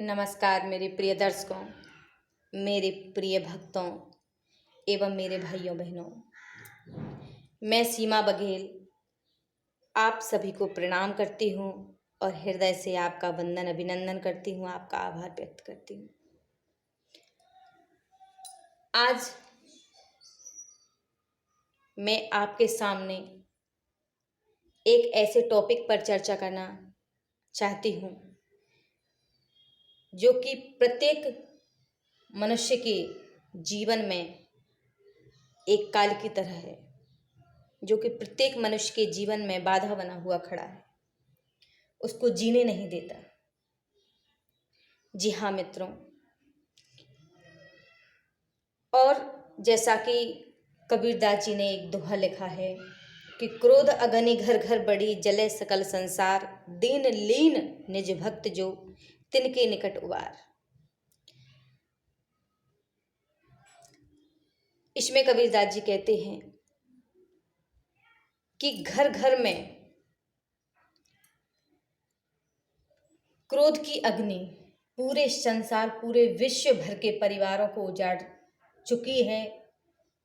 नमस्कार मेरे प्रिय दर्शकों, मेरे प्रिय भक्तों एवं मेरे भाइयों बहनों। मैं सीमा बघेल आप सभी को प्रणाम करती हूँ और हृदय से आपका वंदन अभिनंदन करती हूँ, आपका आभार व्यक्त करती हूँ। आज मैं आपके सामने एक ऐसे टॉपिक पर चर्चा करना चाहती हूँ जो कि प्रत्येक मनुष्य के जीवन में एक काल की तरह है, जो कि प्रत्येक मनुष्य के जीवन में बाधा बना हुआ खड़ा है, उसको जीने नहीं देता। जी हाँ मित्रों, और जैसा कि कबीरदास जी ने एक दोहा लिखा है कि क्रोध अगनि घर घर बड़ी, जले सकल संसार, दीन लीन निज भक्त जो, तिनके निकट उबार। इसमें कबीरदास जी कहते हैं कि घर घर में क्रोध की अग्नि पूरे संसार, पूरे विश्व भर के परिवारों को उजाड़ चुकी है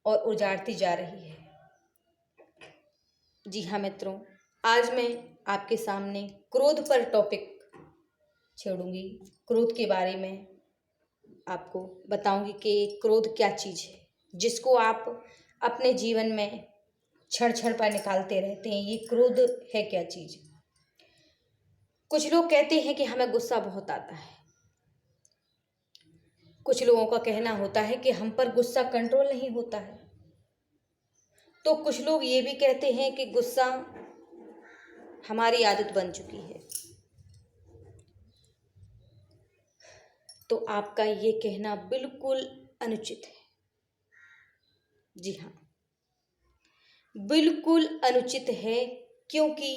और उजाड़ती जा रही है। जी हाँ मित्रों, आज मैं आपके सामने क्रोध पर टॉपिक छेड़ूंगी। क्रोध के बारे में आपको बताऊंगी कि क्रोध क्या चीज़ है, जिसको आप अपने जीवन में क्षण क्षण पर निकालते रहते हैं। ये क्रोध है क्या चीज़? कुछ लोग कहते हैं कि हमें गुस्सा बहुत आता है। कुछ लोगों का कहना होता है कि हम पर गुस्सा कंट्रोल नहीं होता है। तो कुछ लोग ये भी कहते हैं कि गुस्सा हमारी आदत बन चुकी है। तो आपका ये कहना बिल्कुल अनुचित है। जी हाँ, बिल्कुल अनुचित है, क्योंकि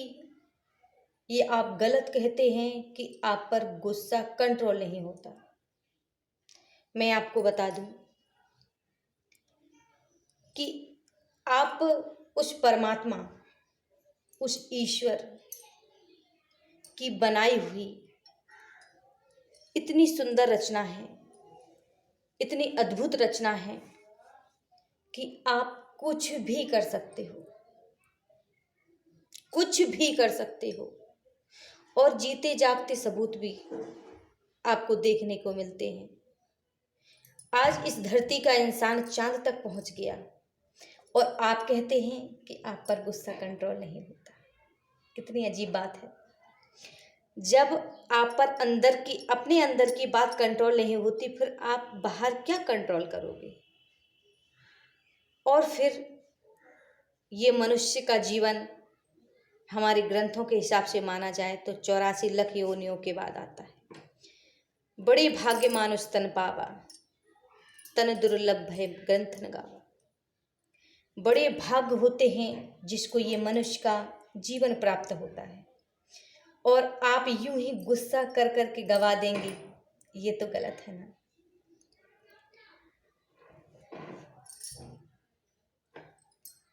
ये आप गलत कहते हैं कि आप पर गुस्सा कंट्रोल नहीं होता। मैं आपको बता दूं कि आप उस परमात्मा, उस ईश्वर की बनाई हुई इतनी सुंदर रचना है, इतनी अद्भुत रचना है कि आप कुछ भी कर सकते हो, कुछ भी कर सकते हो, और जीते जागते सबूत भी आपको देखने को मिलते हैं। आज इस धरती का इंसान चांद तक पहुंच गया और आप कहते हैं कि आप पर गुस्सा कंट्रोल नहीं होता। कितनी अजीब बात है। जब आप पर अंदर की, अपने अंदर की बात कंट्रोल नहीं होती, फिर आप बाहर क्या कंट्रोल करोगे? और फिर ये मनुष्य का जीवन हमारे ग्रंथों के हिसाब से माना जाए तो 84 लाख योनियों के बाद आता है। बड़े भाग्य मानुष तन पावा, तन दुर्लभ भय ग्रंथ न गावा। बड़े भाग्य होते हैं जिसको ये मनुष्य का जीवन प्राप्त होता है, और आप यूं ही गुस्सा कर कर के गवा देंगे, ये तो गलत है ना।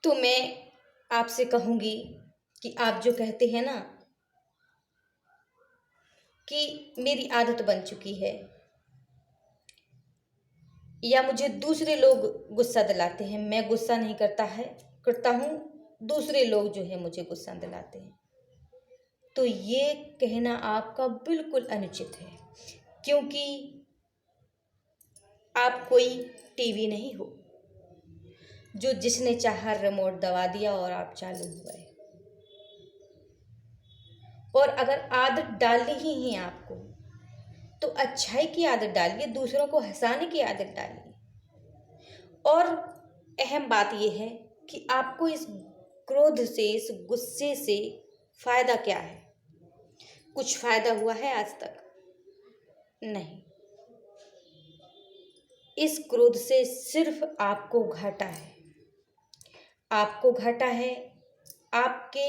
तो मैं आपसे कहूंगी कि आप जो कहते हैं ना कि मेरी आदत बन चुकी है, या मुझे दूसरे लोग गुस्सा दिलाते हैं, मैं गुस्सा नहीं करता हूँ, दूसरे लोग जो है मुझे गुस्सा दिलाते हैं, तो ये कहना आपका बिल्कुल अनुचित है। क्योंकि आप कोई टीवी नहीं हो जो जिसने चाहा रिमोट दबा दिया और आप चालू हो गए। और अगर आदत डालनी ही है आपको, तो अच्छाई की आदत डालिए, दूसरों को हंसाने की आदत डालिए। और अहम बात यह है कि आपको इस क्रोध से, इस गुस्से से फायदा क्या है? कुछ फायदा हुआ है आज तक? नहीं। इस क्रोध से सिर्फ आपको घाटा है। आपको घाटा है, आपके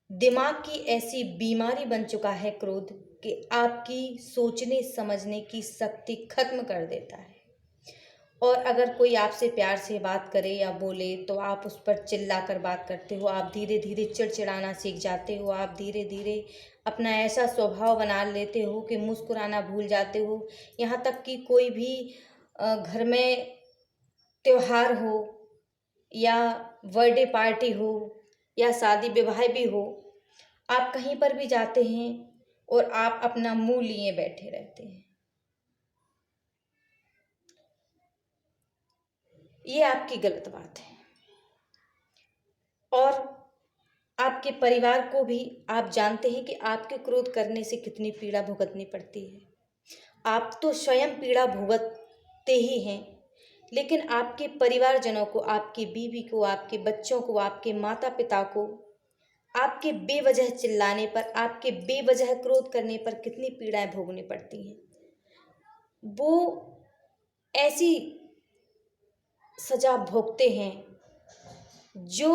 दिमाग की ऐसी बीमारी बन चुका है क्रोध कि आपकी सोचने समझने की शक्ति खत्म कर देता है। और अगर कोई आपसे प्यार से बात करे या बोले तो आप उस पर चिल्ला कर बात करते हो, आप धीरे धीरे चिड़चिड़ाना सीख जाते हो, आप धीरे धीरे अपना ऐसा स्वभाव बना लेते हो कि मुस्कुराना भूल जाते हो। यहाँ तक कि कोई भी घर में त्योहार हो या बर्थडे पार्टी हो या शादी विवाह भी हो, आप कहीं पर भी जाते हैं और आप अपना मुंह लिए बैठे रहते हैं। ये आपकी गलत बात है और आपके परिवार को भी आप जानते हैं कि आपके क्रोध करने से कितनी पीड़ा भुगतनी पड़ती है। आप तो स्वयं पीड़ा भुगतते ही हैं, लेकिन आपके परिवारजनों को, आपकी बीवी को, आपके बच्चों को, आपके माता पिता को आपके बेवजह चिल्लाने पर, आपके बेवजह क्रोध करने पर कितनी पीड़ाएं भोगनी पड़ती हैं। वो ऐसी सजा भोगते हैं जो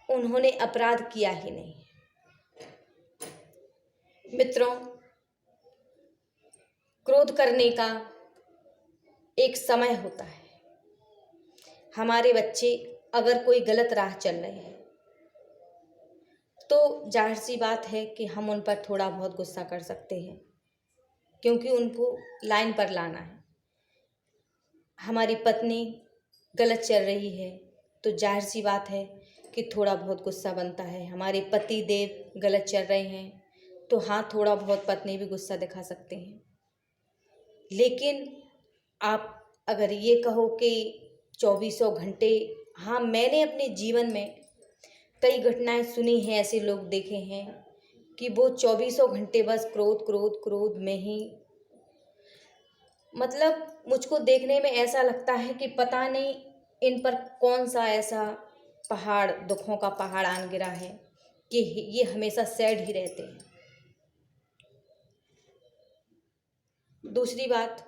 उन्होंने अपराध किया ही नहीं। मित्रों, क्रोध करने का एक समय होता है। हमारे बच्चे अगर कोई गलत राह चल रहे हैं तो जाहिर सी बात है कि हम उन पर थोड़ा बहुत गुस्सा कर सकते हैं, क्योंकि उनको लाइन पर लाना है। हमारी पत्नी गलत चल रही है तो जाहिर सी बात है कि थोड़ा बहुत गुस्सा बनता है। हमारे पति देव गलत चल रहे हैं तो हाँ, थोड़ा बहुत पत्नी भी गुस्सा दिखा सकते हैं। लेकिन आप अगर ये कहो कि 24 घंटे, हाँ, मैंने अपने जीवन में कई घटनाएं सुनी हैं, ऐसे लोग देखे हैं कि वो 24 घंटे बस क्रोध क्रोध क्रोध में ही, मतलब मुझको देखने में ऐसा लगता है कि पता नहीं इन पर कौन सा ऐसा पहाड़, दुखों का पहाड़ आन गिरा है कि ये हमेशा सैड ही रहते हैं। दूसरी बात,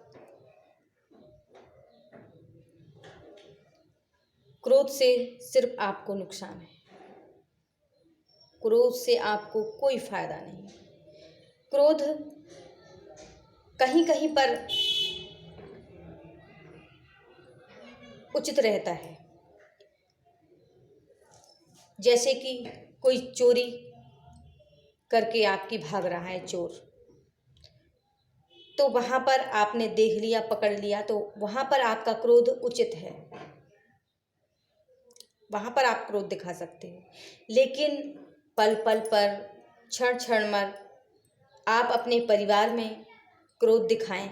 क्रोध से सिर्फ आपको नुकसान है, क्रोध से आपको कोई फायदा नहीं। क्रोध कहीं कहीं पर उचित रहता है, जैसे कि कोई चोरी करके आपकी भाग रहा है चोर, तो वहां पर आपने देख लिया, पकड़ लिया, तो वहां पर आपका क्रोध उचित है, वहां पर आप क्रोध दिखा सकते हो। लेकिन पल पल पर, क्षण क्षण पर आप अपने परिवार में क्रोध दिखाएं,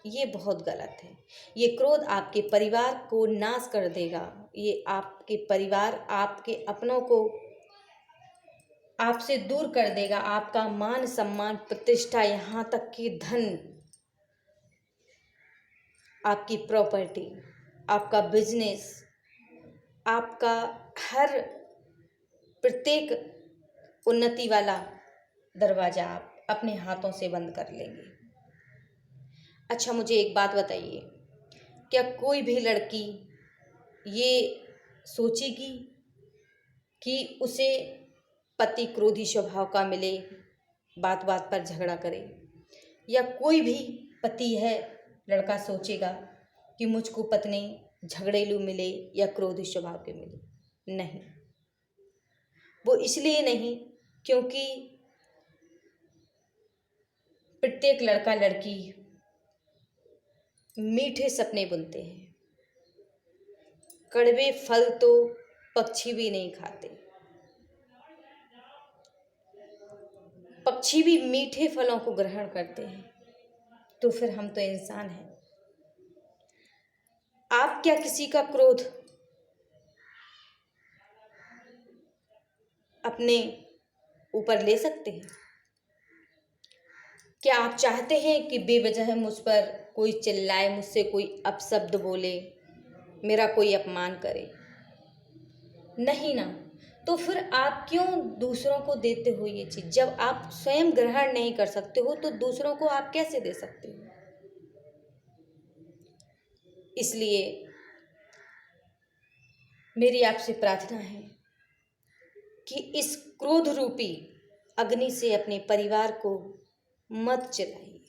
ये बहुत गलत है। ये क्रोध आपके परिवार को नाश कर देगा। ये आपके परिवार, आपके अपनों को आपसे दूर कर देगा। आपका मान सम्मान, प्रतिष्ठा, यहाँ तक कि धन, आपकी प्रॉपर्टी, आपका बिजनेस, आपका हर प्रत्येक उन्नति वाला दरवाजा आप अपने हाथों से बंद कर लेंगे। अच्छा, मुझे एक बात बताइए, क्या कोई भी लड़की ये सोचेगी कि उसे पति क्रोधी स्वभाव का मिले, बात बात पर झगड़ा करे? या कोई भी पति है, लड़का सोचेगा कि मुझको पत्नी झगड़ेलू मिले या क्रोधी स्वभाव के मिले? नहीं। वो इसलिए नहीं क्योंकि प्रत्येक लड़का लड़की मीठे सपने बुनते हैं, कड़वे फल तो पक्षी भी नहीं खाते। पक्षी भी मीठे फलों को ग्रहण करते हैं, तो फिर हम तो इंसान हैं। आप क्या किसी का क्रोध अपने ऊपर ले सकते हैं? क्या आप चाहते हैं कि बेवजह मुझ पर कोई चिल्लाए, मुझसे कोई अपशब्द बोले, मेरा कोई अपमान करे? नहीं ना। तो फिर आप क्यों दूसरों को देते हो ये चीज़? जब आप स्वयं ग्रहण नहीं कर सकते हो तो दूसरों को आप कैसे दे सकते हो? इसलिए मेरी आपसे प्रार्थना है कि इस क्रोध रूपी अग्नि से अपने परिवार को मत जलाइए।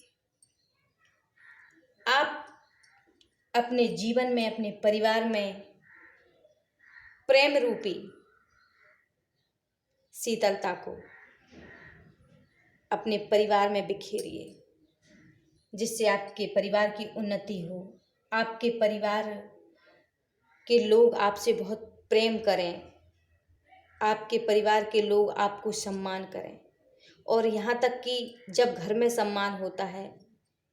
आप अपने जीवन में, अपने परिवार में प्रेम रूपी शीतलता को अपने परिवार में बिखेरिए, जिससे आपके परिवार की उन्नति हो, आपके परिवार के लोग आपसे बहुत प्रेम करें, आपके परिवार के लोग आपको सम्मान करें। और यहाँ तक कि जब घर में सम्मान होता है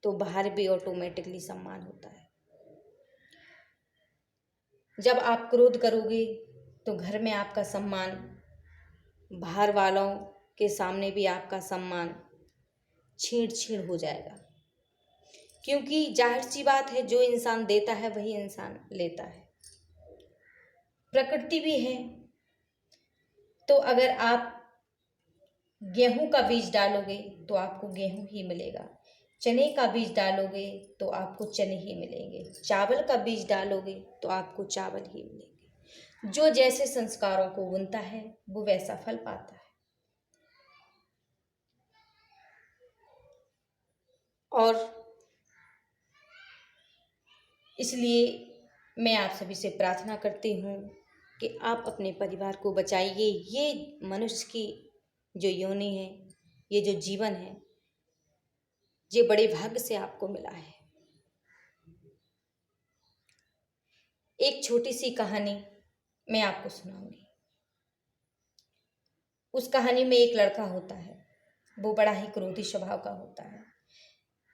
तो बाहर भी ऑटोमेटिकली सम्मान होता है। जब आप क्रोध करोगे तो घर में आपका सम्मान, बाहर वालों के सामने भी आपका सम्मान छीड़ छीड़ हो जाएगा। क्योंकि जाहिर सी बात है, जो इंसान देता है वही इंसान लेता है। प्रकृति भी है। तो अगर आप गेहूं का बीज डालोगे तो आपको गेहूं ही मिलेगा, चने का बीज डालोगे तो आपको चने ही मिलेंगे, चावल का बीज डालोगे तो आपको चावल ही मिलेंगे। जो जैसे संस्कारों को बुनता है वो वैसा फल पाता है। और इसलिए मैं आप सभी से प्रार्थना करती हूँ कि आप अपने परिवार को बचाइए। ये मनुष्य की जो योनि है, ये जो जीवन है, ये बड़े भाग्य से आपको मिला है। एक छोटी सी कहानी मैं आपको सुनाऊंगी। उस कहानी में एक लड़का होता है, वो बड़ा ही क्रोधी स्वभाव का होता है,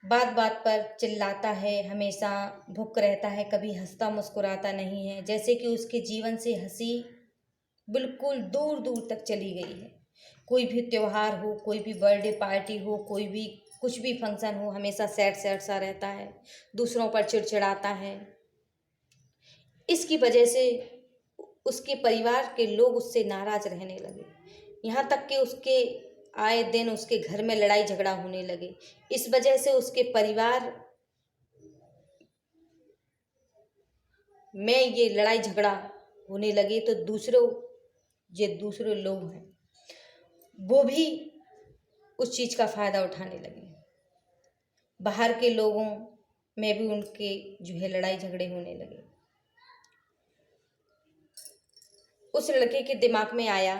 बात बात पर चिल्लाता है, हमेशा भुक रहता है, कभी हंसता मुस्कुराता नहीं है, जैसे कि उसके जीवन से हंसी बिल्कुल दूर दूर तक चली गई है। कोई भी त्योहार हो, कोई भी बर्थडे पार्टी हो, कोई भी कुछ भी फंक्शन हो, हमेशा सैड सैड सा रहता है, दूसरों पर चिड़चिड़ाता है। इसकी वजह से उसके परिवार के लोग उससे नाराज रहने लगे। यहाँ तक कि उसके आए दिन उसके घर में लड़ाई झगड़ा होने लगे। इस वजह से उसके परिवार में ये लड़ाई झगड़ा होने लगे। तो दूसरे लोग हैं वो भी उस चीज़ का फ़ायदा उठाने लगे। बाहर के लोगों में भी उनके जो है लड़ाई झगड़े होने लगे। उस लड़के के दिमाग में आया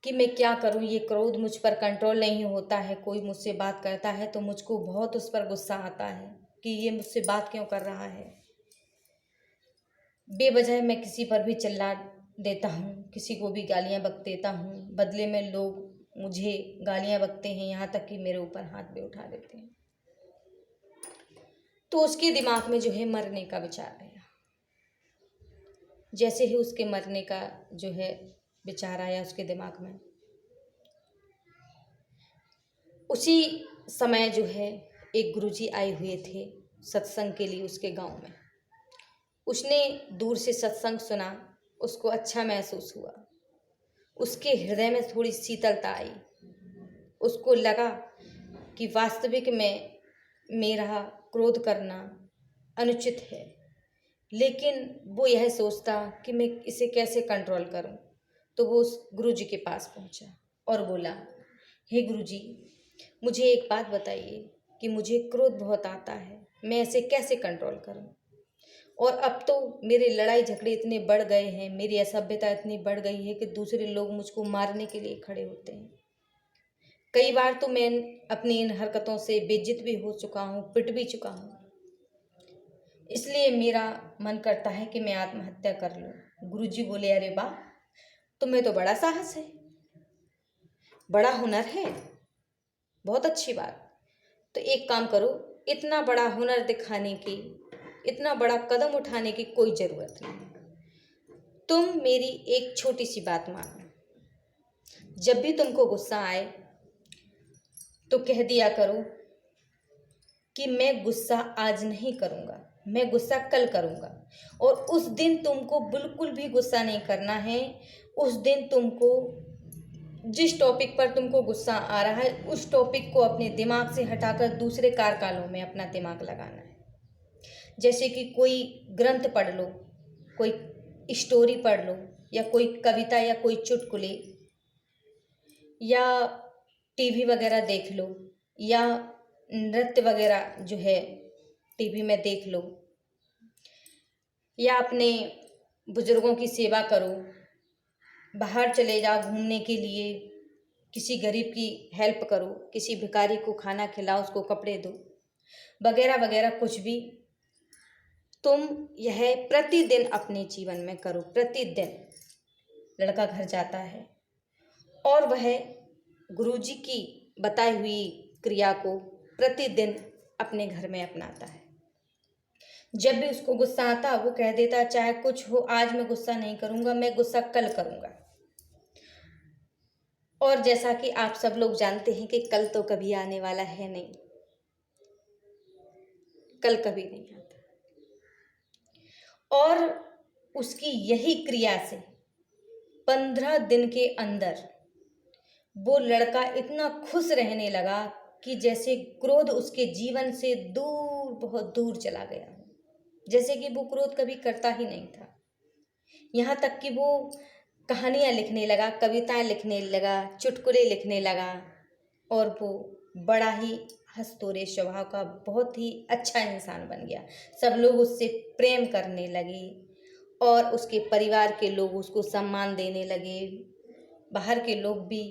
कि मैं क्या करूं, ये क्रोध मुझ पर कंट्रोल नहीं होता है। कोई मुझसे बात करता है तो मुझको बहुत उस पर गुस्सा आता है कि ये मुझसे बात क्यों कर रहा है। बेवजह मैं किसी पर भी चिल्ला देता हूँ, किसी को भी गालियाँ बक देता हूँ, बदले में लोग मुझे गालियाँ बकते हैं, यहाँ तक कि मेरे ऊपर हाथ भी उठा देते हैं। तो उसके दिमाग में जो है मरने का विचार आया। जैसे ही उसके मरने का जो है विचार आया उसके दिमाग में, उसी समय जो है एक गुरुजी आए हुए थे सत्संग के लिए उसके गांव में। उसने दूर से सत्संग सुना, उसको अच्छा महसूस हुआ, उसके हृदय में थोड़ी शीतलता आई। उसको लगा कि वास्तविक में मेरा क्रोध करना अनुचित है, लेकिन वो यह सोचता कि मैं इसे कैसे कंट्रोल करूं। तो वो उस गुरुजी के पास पहुंचा और बोला, हे गुरुजी, मुझे एक बात बताइए कि मुझे क्रोध बहुत आता है, मैं इसे कैसे कंट्रोल करूं। और अब तो मेरे लड़ाई झगड़े इतने बढ़ गए हैं, मेरी असभ्यता इतनी बढ़ गई है कि दूसरे लोग मुझको मारने के लिए खड़े होते हैं। कई बार तो मैं अपनी इन हरकतों से बेइज्जत भी हो चुका हूँ, पिट भी चुका हूँ। इसलिए मेरा मन करता है कि मैं आत्महत्या कर लूँ। गुरुजी बोले, अरे वाह, तुम्हें तो बड़ा साहस है, बड़ा हुनर है, बहुत अच्छी बात। तो एक काम करो, इतना बड़ा हुनर दिखाने की, इतना बड़ा कदम उठाने की कोई ज़रूरत नहीं। तुम मेरी एक छोटी सी बात मानो। जब भी तुमको गुस्सा आए तो कह दिया करो कि मैं गुस्सा आज नहीं करूँगा, मैं गुस्सा कल करूँगा। और उस दिन तुमको बिल्कुल भी गुस्सा नहीं करना है। उस दिन तुमको जिस टॉपिक पर तुमको गुस्सा आ रहा है उस टॉपिक को अपने दिमाग से हटाकर दूसरे कारकालों में अपना दिमाग लगाना है। जैसे कि कोई ग्रंथ पढ़ लो, कोई स्टोरी पढ़ लो, या कोई कविता या कोई चुटकुले, या टीवी वगैरह देख लो, या नृत्य वगैरह जो है टीवी में देख लो, या अपने बुजुर्गों की सेवा करो, बाहर चले जाओ घूमने के लिए, किसी गरीब की हेल्प करो, किसी भिखारी को खाना खिलाओ, उसको कपड़े दो, वगैरह वगैरह कुछ भी तुम यह प्रतिदिन अपने जीवन में करो। प्रतिदिन लड़का घर जाता है और वह गुरुजी की बताई हुई क्रिया को प्रतिदिन अपने घर में अपनाता है। जब भी उसको गुस्सा आता वो कह देता चाहे कुछ हो, आज मैं गुस्सा नहीं करूँगा, मैं गुस्सा कल करूँगा। और जैसा कि आप सब लोग जानते हैं कि कल तो कभी आने वाला है नहीं, कल कभी नहीं आता। और उसकी यही क्रिया से 15 दिन के अंदर वो लड़का इतना खुश रहने लगा कि जैसे क्रोध उसके जीवन से दूर, बहुत दूर चला गया, जैसे कि वो क्रोध कभी करता ही नहीं था। यहाँ तक कि वो कहानियाँ लिखने लगा, कविताएं लिखने लगा, चुटकुले लिखने लगा, और वो बड़ा ही हंसतोरे स्वभाव का बहुत ही अच्छा इंसान बन गया। सब लोग उससे प्रेम करने लगे और उसके परिवार के लोग उसको सम्मान देने लगे। बाहर के लोग भी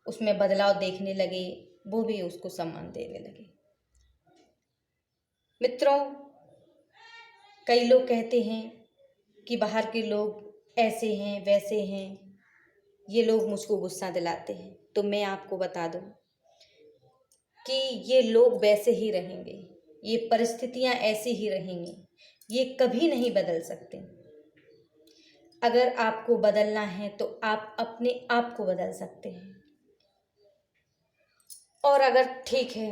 उसमें बदलाव देखने लगे, वो भी उसको सम्मान देने लगे। मित्रों, कई लोग कहते हैं कि बाहर के लोग ऐसे हैं, वैसे हैं, ये लोग मुझको गुस्सा दिलाते हैं। तो मैं आपको बता दूं कि ये लोग वैसे ही रहेंगे, ये परिस्थितियां ऐसी ही रहेंगी, ये कभी नहीं बदल सकते। अगर आपको बदलना है तो आप अपने आप को बदल सकते हैं। और अगर ठीक है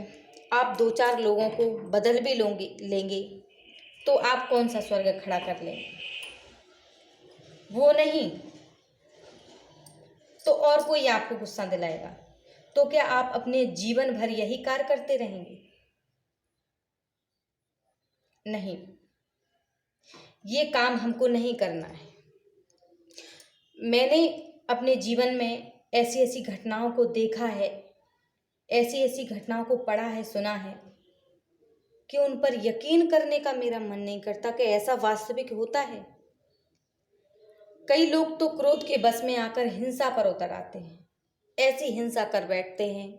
आप 2-4 लोगों को बदल भी लेंगे तो आप कौन सा स्वर्ग खड़ा कर लेंगे? वो नहीं तो और कोई आपको गुस्सा दिलाएगा। तो क्या आप अपने जीवन भर यही कार्य करते रहेंगे? नहीं, ये काम हमको नहीं करना है। मैंने अपने जीवन में ऐसी ऐसी घटनाओं को देखा है, ऐसी ऐसी घटनाओं को पढ़ा है, सुना है कि उन पर यकीन करने का मेरा मन नहीं करता कि ऐसा वास्तविक होता है। कई लोग तो क्रोध के बस में आकर हिंसा पर उतर आते हैं, ऐसी हिंसा कर बैठते हैं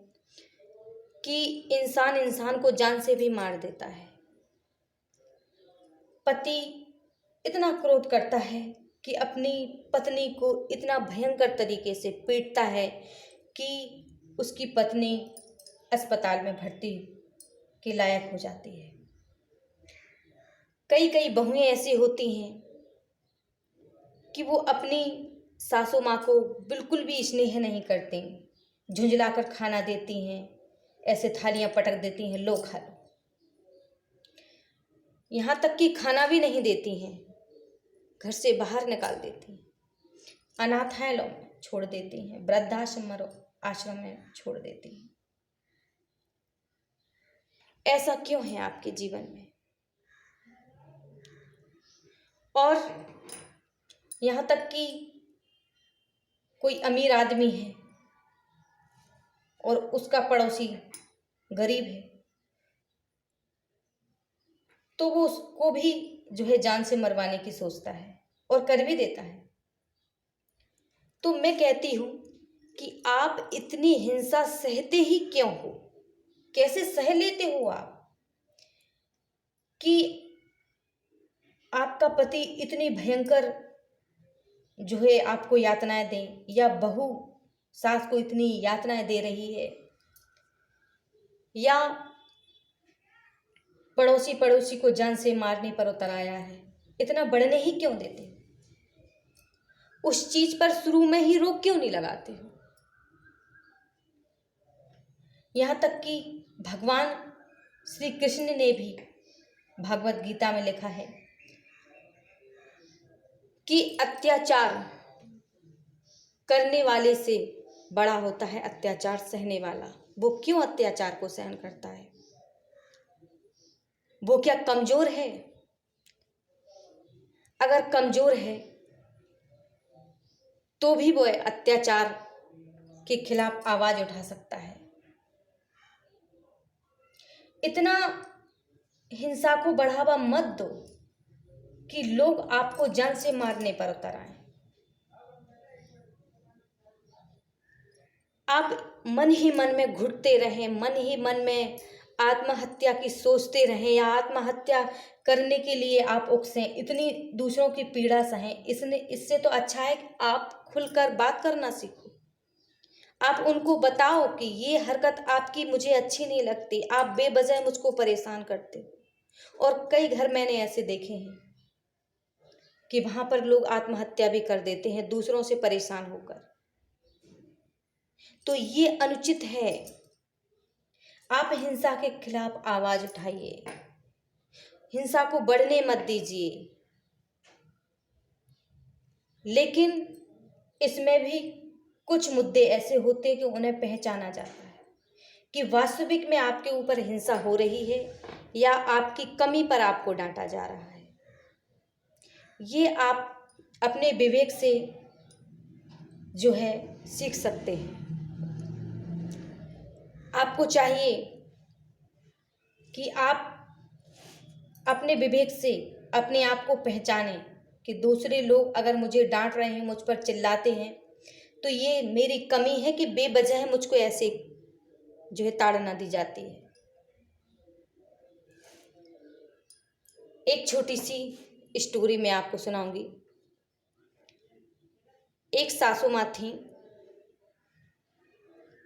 कि इंसान इंसान को जान से भी मार देता है। पति इतना क्रोध करता है कि अपनी पत्नी को इतना भयंकर तरीके से पीटता है कि उसकी पत्नी अस्पताल में भर्ती के लायक हो जाती है। कई कई बहुएं ऐसी होती हैं कि वो अपनी सासू माँ को बिल्कुल भी स्नेह नहीं करती, झुंझलाकर खाना देती हैं, ऐसे थालियां पटक देती हैं, लो खा लो। यहाँ तक कि खाना भी नहीं देती हैं, घर से बाहर निकाल देती हैं, अनाथालयों में छोड़ देती हैं, आश्रम में छोड़ देती हैं। ऐसा क्यों है आपके जीवन में? और यहाँ तक कि कोई अमीर आदमी है और उसका पड़ोसी गरीब है तो वो उसको भी जो है जान से मरवाने की सोचता है और कर भी देता है। तो मैं कहती हूँ कि आप इतनी हिंसा सहते ही क्यों हो? कैसे सह लेते हो आप कि आपका पति इतनी भयंकर जो है आपको यातनाएं दें, या बहू सास को इतनी यातनाएं दे रही है, या पड़ोसी को जान से मारने पर उतर आया है, इतना बढ़ने ही क्यों देते हो? उस चीज पर शुरू में ही रोक क्यों नहीं लगाते हो? यहाँ तक कि भगवान श्री कृष्ण ने भी भगवत गीता में लिखा है कि अत्याचार करने वाले से बड़ा होता है अत्याचार सहने वाला। वो क्यों अत्याचार को सहन करता है? वो क्या कमजोर है? अगर कमजोर है तो भी वो अत्याचार के खिलाफ आवाज उठा सकता है। इतना हिंसा को बढ़ावा मत दो कि लोग आपको जान से मारने पर उतर आए। आप मन ही मन में घुटते रहें, मन ही मन में आत्महत्या की सोचते रहें या आत्महत्या करने के लिए आप उकसें, इतनी दूसरों की पीड़ा सहें, इससे तो अच्छा है कि आप खुलकर बात करना सीखो। आप उनको बताओ कि ये हरकत आपकी मुझे अच्छी नहीं लगती, आप बेवजह मुझको परेशान करते हो। और कई घर मैंने ऐसे देखे हैं कि वहां पर लोग आत्महत्या भी कर देते हैं दूसरों से परेशान होकर। तो ये अनुचित है। आप हिंसा के खिलाफ आवाज उठाइए, हिंसा को बढ़ने मत दीजिए। लेकिन इसमें भी कुछ मुद्दे ऐसे होते हैं कि उन्हें पहचाना जाता है कि वास्तविक में आपके ऊपर हिंसा हो रही है या आपकी कमी पर आपको डांटा जा रहा है। ये आप अपने विवेक से जो है सीख सकते हैं। आपको चाहिए कि आप अपने विवेक से अपने आप को पहचानें कि दूसरे लोग अगर मुझे डांट रहे हैं, मुझ पर चिल्लाते हैं, तो ये मेरी कमी है कि बेवजह मुझको ऐसे जो है ताड़ना दी जाती है। एक छोटी सी स्टोरी मैं आपको सुनाऊंगी। एक सासू माँ थी,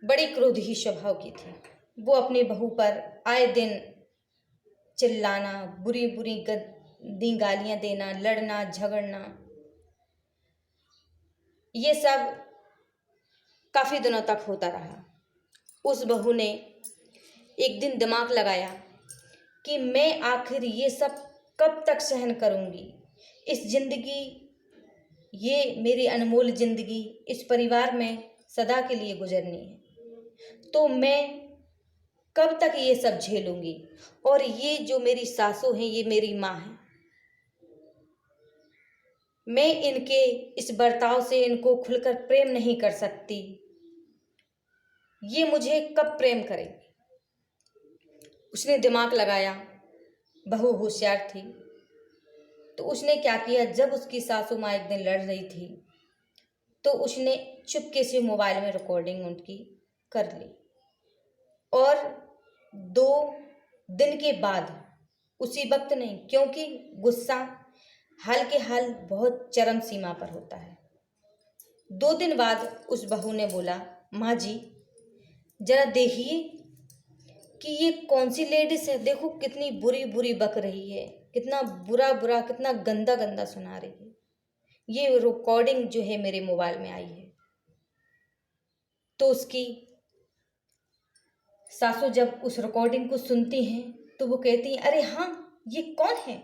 बड़ी क्रोधी स्वभाव की थी। वो अपनी बहू पर आए दिन चिल्लाना, बुरी बुरी गंदी गालियां देना, लड़ना झगड़ना, ये सब काफी दिनों तक होता रहा। उस बहू ने एक दिन दिमाग लगाया कि मैं आखिर ये सब कब तक सहन करूंगी। इस जिंदगी, ये मेरी अनमोल जिंदगी इस परिवार में सदा के लिए गुजरनी है, तो मैं कब तक ये सब झेलूंगी। और ये जो मेरी सासू हैं, ये मेरी माँ है, मैं इनके इस बर्ताव से इनको खुलकर प्रेम नहीं कर सकती। ये मुझे कब प्रेम करेंगे। उसने दिमाग लगाया, बहू होशियार थी, तो उसने क्या किया, जब उसकी सासू माँ एक दिन लड़ रही थी तो उसने चुपके से मोबाइल में रिकॉर्डिंग उनकी कर ली। और 2 दिन के बाद, उसी वक्त नहीं, क्योंकि गुस्सा हाल के हाल बहुत चरम सीमा पर होता है। 2 दिन बाद उस बहू ने बोला, माँ जी जरा देखिए कि ये कौन सी लेडीज है, देखो कितनी बुरी बुरी बक रही है, कितना बुरा बुरा, कितना गंदा गंदा सुना रही है। ये रिकॉर्डिंग जो है मेरे मोबाइल में आई है। तो उसकी सासू जब उस रिकॉर्डिंग को सुनती हैं तो वो कहती हैं, अरे हाँ, ये कौन है,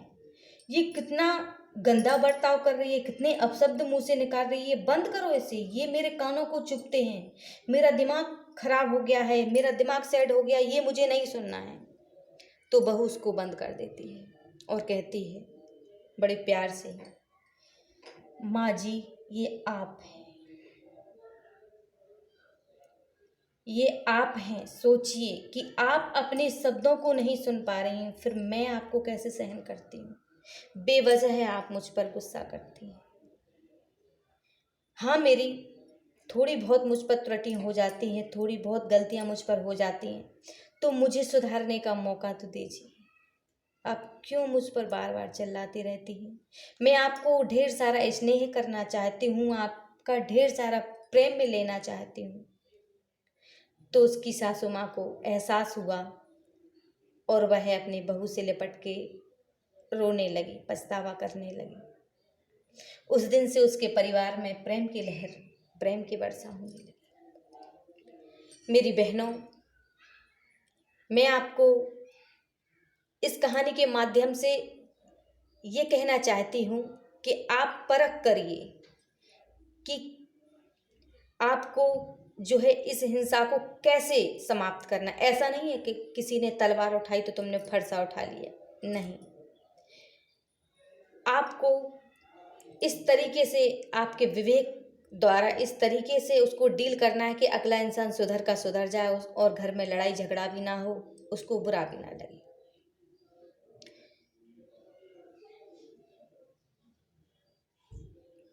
ये कितना गंदा बर्ताव कर रही है, कितने अपशब्द मुंह से निकाल रही है, बंद करो इसे, ये मेरे कानों को चुभते हैं, मेरा दिमाग खराब हो गया है, मेरा दिमाग सेट हो गया, ये मुझे नहीं सुनना है। तो बहू उसको बंद कर देती है और कहती है बड़े प्यार से, माँ जी ये आप हैं, ये आप हैं। सोचिए कि आप अपने शब्दों को नहीं सुन पा रही हैं, फिर मैं आपको कैसे सहन करती हूँ। बेवजह है आप मुझ पर गुस्सा करती हैं। हाँ, मेरी थोड़ी बहुत मुझ पर त्रुटि हो जाती हैं, थोड़ी बहुत गलतियाँ मुझ पर हो जाती हैं, तो मुझे सुधारने का मौका तो दीजिए। आप क्यों मुझ पर बार बार चिल्लाती रहती हैं। मैं आपको ढेर सारा स्नेह करना चाहती हूँ, आपका ढेर सारा प्रेम में लेना चाहती हूँ। तो उसकी सासू माँ को एहसास हुआ और वह अपनी बहू से लिपट के रोने लगी, पछतावा करने लगी। उस दिन से उसके परिवार में प्रेम की लहर, प्रेम की वर्षा होने लगी। मेरी बहनों, मैं आपको इस कहानी के माध्यम से ये कहना चाहती हूँ कि आप परख करिए कि आपको जो है इस हिंसा को कैसे समाप्त करना। ऐसा नहीं है कि किसी ने तलवार उठाई तो तुमने फरसा उठा लिया, नहीं। आपको इस तरीके से, आपके विवेक द्वारा इस तरीके से उसको डील करना है कि अगला इंसान सुधर का सुधर जाए और घर में लड़ाई झगड़ा भी ना हो, उसको बुरा भी ना लगे।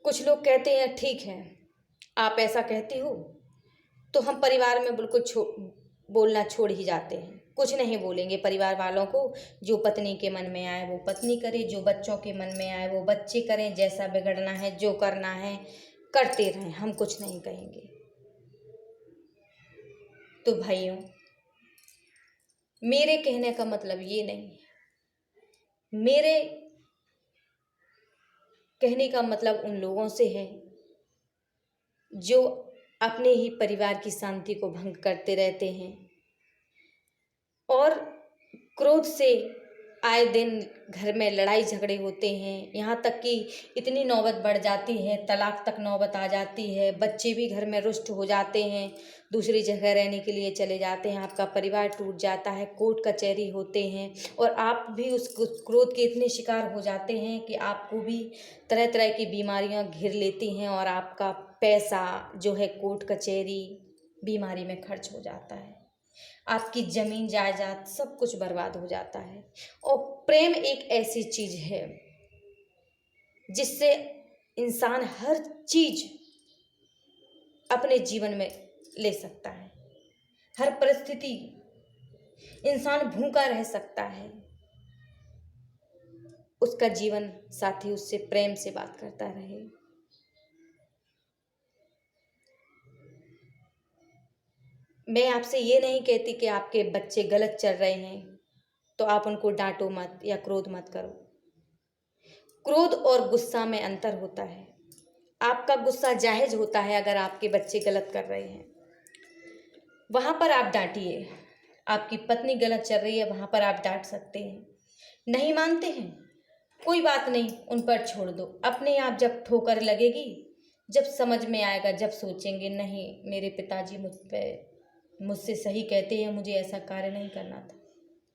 कुछ लोग कहते हैं ठीक है, आप ऐसा कहती हो, तो हम परिवार में बिल्कुल बोलना छोड़ ही जाते हैं, कुछ नहीं बोलेंगे परिवार वालों को। जो पत्नी के मन में आए वो पत्नी करे, जो बच्चों के मन में आए वो बच्चे करें, जैसा बिगड़ना है जो करना है करते रहें, हम कुछ नहीं कहेंगे। तो भाइयों, मेरे कहने का मतलब ये नहीं है, मेरे कहने का मतलब उन लोगों से है जो अपने ही परिवार की शांति को भंग करते रहते हैं और क्रोध से आए दिन घर में लड़ाई झगड़े होते हैं, यहाँ तक कि इतनी नौबत बढ़ जाती है, तलाक तक नौबत आ जाती है, बच्चे भी घर में रुष्ट हो जाते हैं, दूसरी जगह रहने के लिए चले जाते हैं, आपका परिवार टूट जाता है, कोर्ट कचहरी होते हैं और आप भी उस क्रोध के इतने शिकार हो जाते हैं कि आपको भी तरह तरह की बीमारियां घिर लेती हैं और आपका पैसा जो है कोर्ट कचहरी बीमारी में खर्च हो जाता है, आपकी जमीन जायदाद सब कुछ बर्बाद हो जाता है। और प्रेम एक ऐसी चीज है जिससे इंसान हर चीज अपने जीवन में ले सकता है, हर परिस्थिति इंसान भूखा रह सकता है, उसका जीवन साथी उससे प्रेम से बात करता रहे। मैं आपसे ये नहीं कहती कि आपके बच्चे गलत चल रहे हैं तो आप उनको डांटो मत या क्रोध मत करो। क्रोध और गुस्सा में अंतर होता है। आपका गुस्सा जायज होता है अगर आपके बच्चे गलत कर रहे हैं, वहां पर आप डांटिए। आपकी पत्नी गलत चल रही है, वहां पर आप डांट सकते हैं। नहीं मानते हैं, कोई बात नहीं, उन पर छोड़ दो। अपने आप जब ठोकर लगेगी, जब समझ में आएगा, जब सोचेंगे नहीं मेरे पिताजी मुझसे सही कहते हैं, मुझे ऐसा कार्य नहीं करना था,